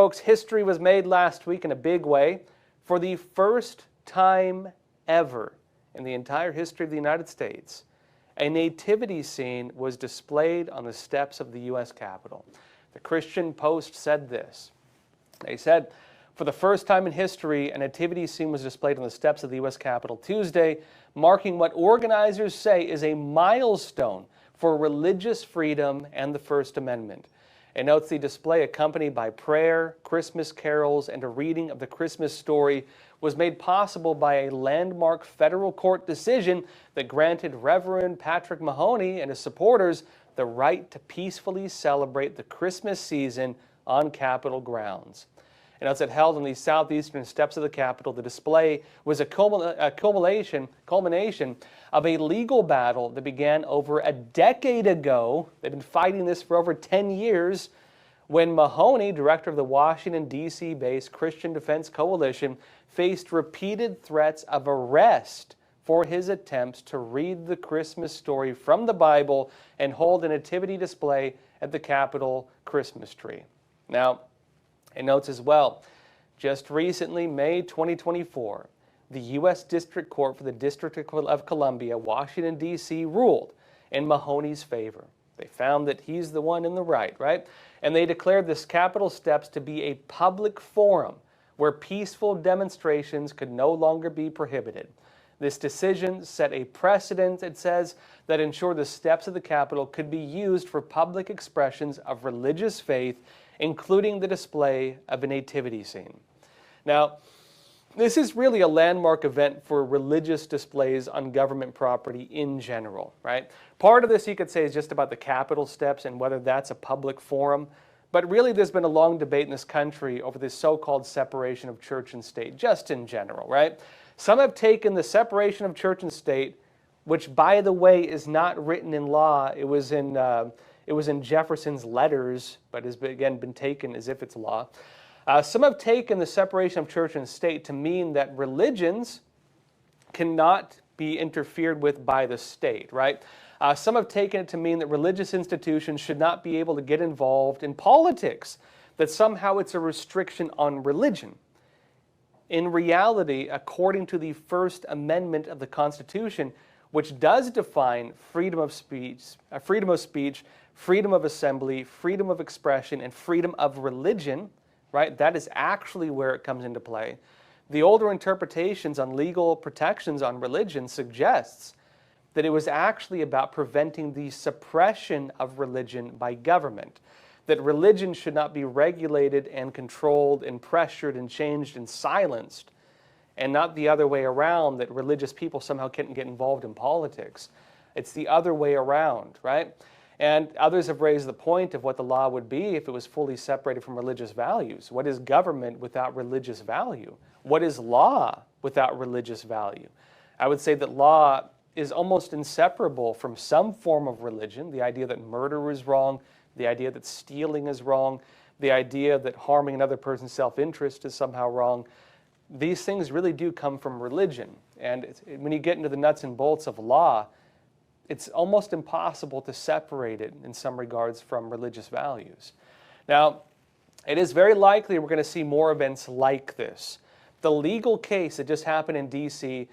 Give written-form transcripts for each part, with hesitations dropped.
folks, history was made last week in a big way. For the first time ever in the entire history of the United States, a nativity scene was displayed on the steps of the U.S. Capitol. The Christian Post said this. They said, for the first time in history, a nativity scene was displayed on the steps of the U.S. Capitol Tuesday, marking what organizers say is a milestone for religious freedom and the First Amendment. It notes the display, accompanied by prayer, Christmas carols, and a reading of the Christmas story, was made possible by a landmark federal court decision that granted Reverend Patrick Mahoney and his supporters the right to peacefully celebrate the Christmas season on Capitol grounds. And as it held on the southeastern steps of the Capitol, the display was a culmination of a legal battle that began over a decade ago. They've been fighting this for over 10 years when Mahoney, director of the Washington, D.C.-based Christian Defense Coalition, faced repeated threats of arrest for his attempts to read the Christmas story from the Bible and hold a nativity display at the Capitol Christmas tree. Now, it notes as well, just recently, May 2024, the U.S. District Court for the District of Columbia, Washington, D.C., ruled in Mahoney's favor. They found that he's the one in the right? And they declared this Capitol steps to be a public forum where peaceful demonstrations could no longer be prohibited. This decision set a precedent, it says, that ensured the steps of the Capitol could be used for public expressions of religious faith, including the display of a nativity scene. Now, this is really a landmark event for religious displays on government property in general, right? Part of this, you could say, is just about the Capitol steps and whether that's a public forum. But really, there's been a long debate in this country over this so-called separation of church and state, just in general, right? Some have taken the separation of church and state, which, by the way, is not written in law. It was in Jefferson's letters, but has again been taken as if it's law. Some have taken the separation of church and state to mean that religions cannot be interfered with by the state, right? Some have taken it to mean that religious institutions should not be able to get involved in politics, that somehow it's a restriction on religion. In reality, according to the First Amendment of the Constitution, which does define freedom of speech, freedom of assembly, freedom of expression, and freedom of religion, right? That is actually where it comes into play. The older interpretations on legal protections on religion suggests that it was actually about preventing the suppression of religion by government, that religion should not be regulated and controlled and pressured and changed and silenced, and not the other way around, that religious people somehow couldn't get involved in politics. It's the other way around, right? And others have raised the point of what the law would be if it was fully separated from religious values. What is government without religious value? What is law without religious value? I would say that law is almost inseparable from some form of religion. The idea that murder is wrong, the idea that stealing is wrong, the idea that harming another person's self-interest is somehow wrong. These things really do come from religion. And when you get into the nuts and bolts of law, it's almost impossible to separate it in some regards from religious values. Now, it is very likely we're going to see more events like this. The legal case that just happened in D.C.,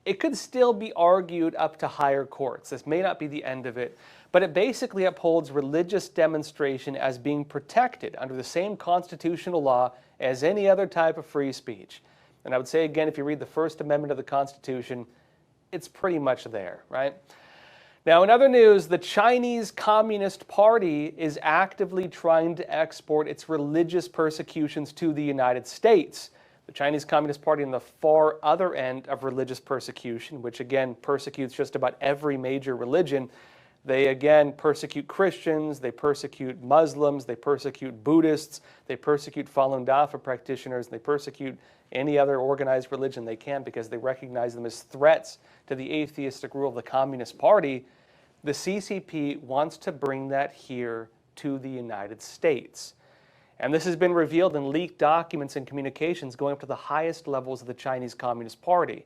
it could still be argued up to higher courts. This may not be the end of it, but it basically upholds religious demonstration as being protected under the same constitutional law as any other type of free speech. And I would say again, if you read the First Amendment of the Constitution, it's pretty much there, right? Now, in other news, the Chinese Communist Party is actively trying to export its religious persecutions to the United States. The Chinese Communist Party on the far other end of religious persecution, which again persecutes just about every major religion. They again persecute Christians, they persecute Muslims, they persecute Buddhists, they persecute Falun Dafa practitioners, they persecute any other organized religion they can because they recognize them as threats to the atheistic rule of the Communist Party. The CCP wants to bring that here to the United States. And this has been revealed in leaked documents and communications going up to the highest levels of the Chinese Communist Party.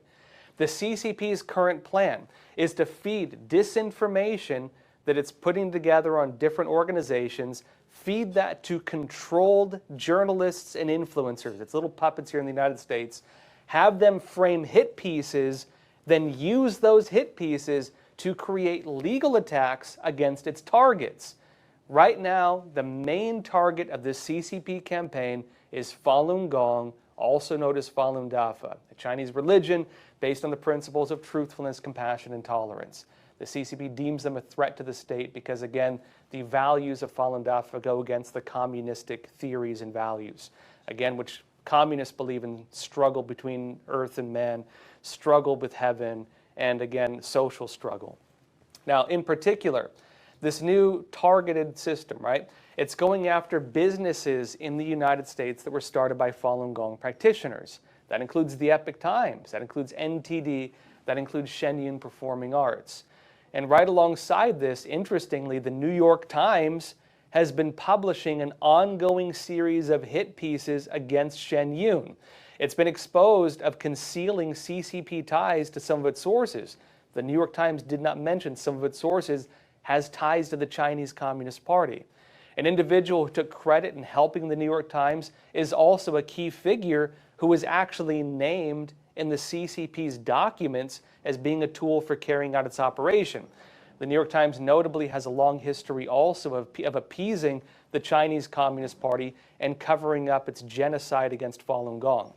The CCP's current plan is to feed disinformation that it's putting together on different organizations, feed that to controlled journalists and influencers. It's little puppets here in the United States. Have them frame hit pieces, then use those hit pieces to create legal attacks against its targets. Right now, the main target of this CCP campaign is Falun Gong, also known as Falun Dafa, a Chinese religion based on the principles of truthfulness, compassion, and tolerance. The CCP deems them a threat to the state because, again, the values of Falun Dafa go against the communistic theories and values, again, which communists believe in struggle between earth and man, struggle with heaven, and, again, social struggle. Now, in particular, this new targeted system, right? It's going after businesses in the United States that were started by Falun Gong practitioners. That includes the Epoch Times, that includes NTD, that includes Shenyun Performing Arts. And right alongside this, interestingly, the New York Times has been publishing an ongoing series of hit pieces against Shenyun. It's been exposed of concealing CCP ties to some of its sources. The New York Times did not mention some of its sources has ties to the Chinese Communist Party. An individual who took credit in helping the New York Times is also a key figure who was actually named in the CCP's documents as being a tool for carrying out its operation. The New York Times notably has a long history also of appeasing the Chinese Communist Party and covering up its genocide against Falun Gong.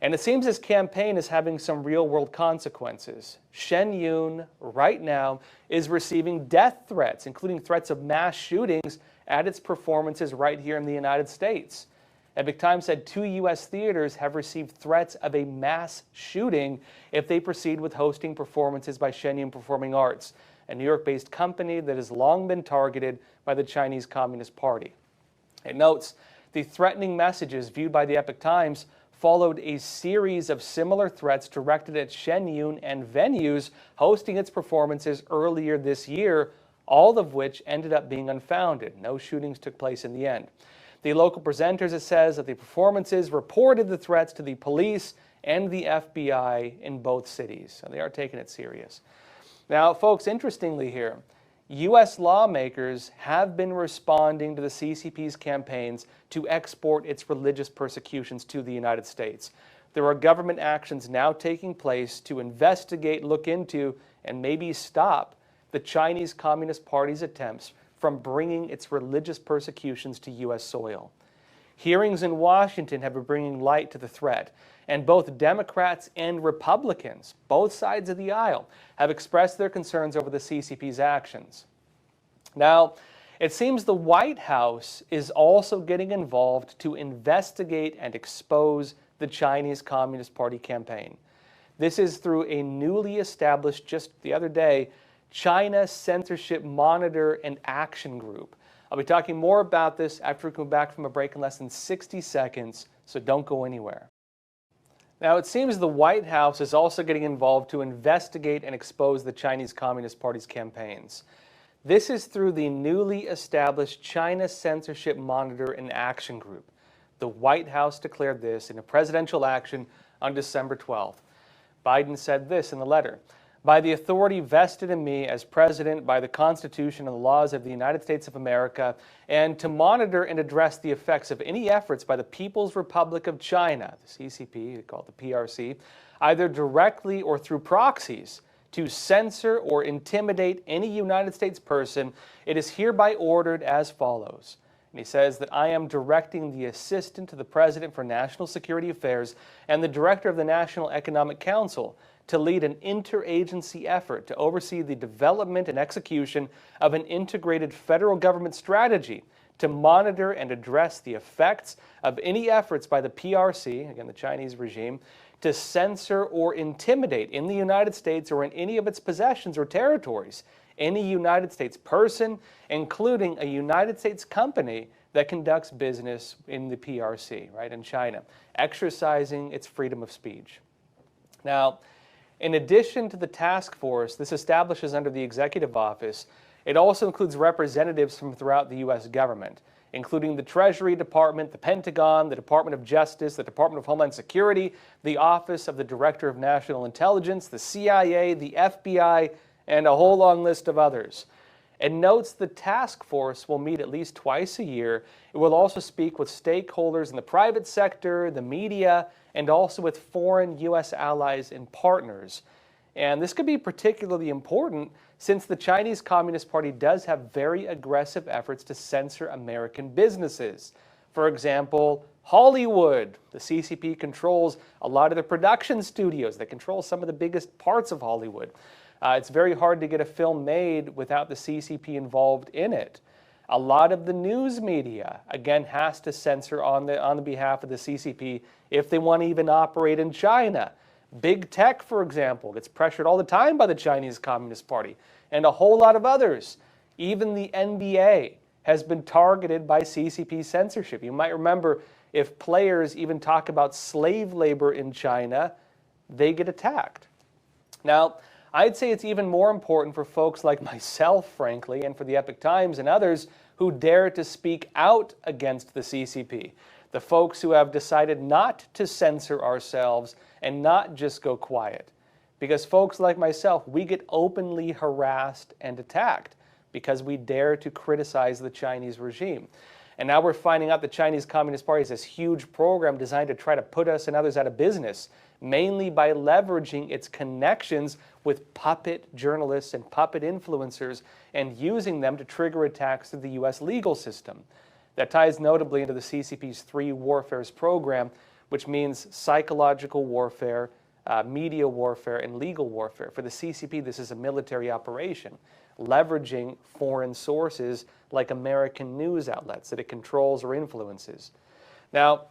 And it seems this campaign is having some real-world consequences. Shenyun, right now, is receiving death threats, including threats of mass shootings at its performances right here in the United States. Epoch Times said 2 U.S. theaters have received threats of a mass shooting if they proceed with hosting performances by Shenyun Performing Arts, a New York-based company that has long been targeted by the Chinese Communist Party. It notes the threatening messages viewed by the Epoch Times followed a series of similar threats directed at Shenyun and venues hosting its performances earlier this year, all of which ended up being unfounded. No shootings took place in the end. The local presenters, it says, that the performances reported the threats to the police and the FBI in both cities. So they are taking it serious. Now, folks, interestingly here, U.S. lawmakers have been responding to the CCP's campaigns to export its religious persecutions to the United States. There are government actions now taking place to investigate, look into, and maybe stop the Chinese Communist Party's attempts from bringing its religious persecutions to U.S. soil. Hearings in Washington have been bringing light to the threat, and both Democrats and Republicans, both sides of the aisle, have expressed their concerns over the CCP's actions. Now, it seems the White House is also getting involved to investigate and expose the Chinese Communist Party campaign. This is through a newly established, just the other day, China Censorship Monitor and Action Group. I'll be talking more about this after we come back from a break in less than 60 seconds, so don't go anywhere. Now, it seems the White House is also getting involved to investigate and expose the Chinese Communist Party's campaigns. This is through the newly established China Censorship Monitor and Action Group. The White House declared this in a presidential action on December 12th. Biden said this in the letter: "By the authority vested in me as president by the Constitution and the laws of the United States of America, and to monitor and address the effects of any efforts by the People's Republic of China," the CCP, they call it the PRC, "either directly or through proxies, to censor or intimidate any United States person, it is hereby ordered as follows." And he says that I am directing the Assistant to the President for National Security Affairs and the Director of the National Economic Council to lead an interagency effort to oversee the development and execution of an integrated federal government strategy to monitor and address the effects of any efforts by the PRC, again the Chinese regime, to censor or intimidate in the United States or in any of its possessions or territories any United States person, including a United States company that conducts business in the PRC, right, in China, exercising its freedom of speech. Now, in addition to the task force this establishes under the executive office, it also includes representatives from throughout the U.S. government, including the Treasury Department, the Pentagon, the Department of Justice, the Department of Homeland Security, the Office of the Director of National Intelligence, the CIA, the FBI, and a whole long list of others. and notes the task force will meet at least twice a year. It will also speak with stakeholders in the private sector, the media, and also with foreign U.S. allies and partners. And this could be particularly important since the Chinese Communist Party does have very aggressive efforts to censor American businesses. For example, Hollywood. The CCP controls a lot of the production studios. They control some of the biggest parts of Hollywood. It's very hard to get a film made without the CCP involved in it. A lot of the news media, again, has to censor on the behalf of the CCP if they want to even operate in China. Big tech, for example, gets pressured all the time by the Chinese Communist Party and a whole lot of others. Even the NBA has been targeted by CCP censorship. You might remember if players even talk about slave labor in China, they get attacked. Now, I'd say it's even more important for folks like myself, frankly, and for the Epoch Times and others who dare to speak out against the CCP. The folks who have decided not to censor ourselves and not just go quiet. Because folks like myself, we get openly harassed and attacked because we dare to criticize the Chinese regime. And now we're finding out the Chinese Communist Party has this huge program designed to try to put us and others out of business, mainly by leveraging its connections with puppet journalists and puppet influencers and using them to trigger attacks through the U.S. legal system. That ties notably into the CCP's 3 warfares program, which means psychological warfare, media warfare, and legal warfare. For the CCP, this is a military operation, leveraging foreign sources like American news outlets that it controls or influences. Now,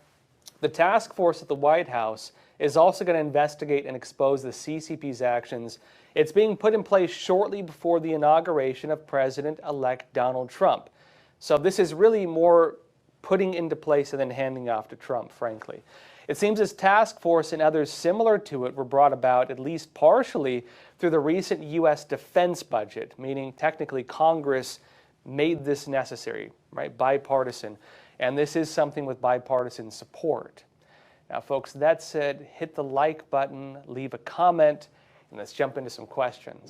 the task force at the White House is also going to investigate and expose the CCP's actions. It's being put in place shortly before the inauguration of President-elect Donald Trump. So this is really more putting into place and then handing off to Trump, frankly. It seems this task force and others similar to it were brought about, at least partially, through the recent U.S. defense budget, meaning technically Congress made this necessary, right? Bipartisan. And this is something with bipartisan support. Now, folks, that said, hit the like button, leave a comment, and let's jump into some questions.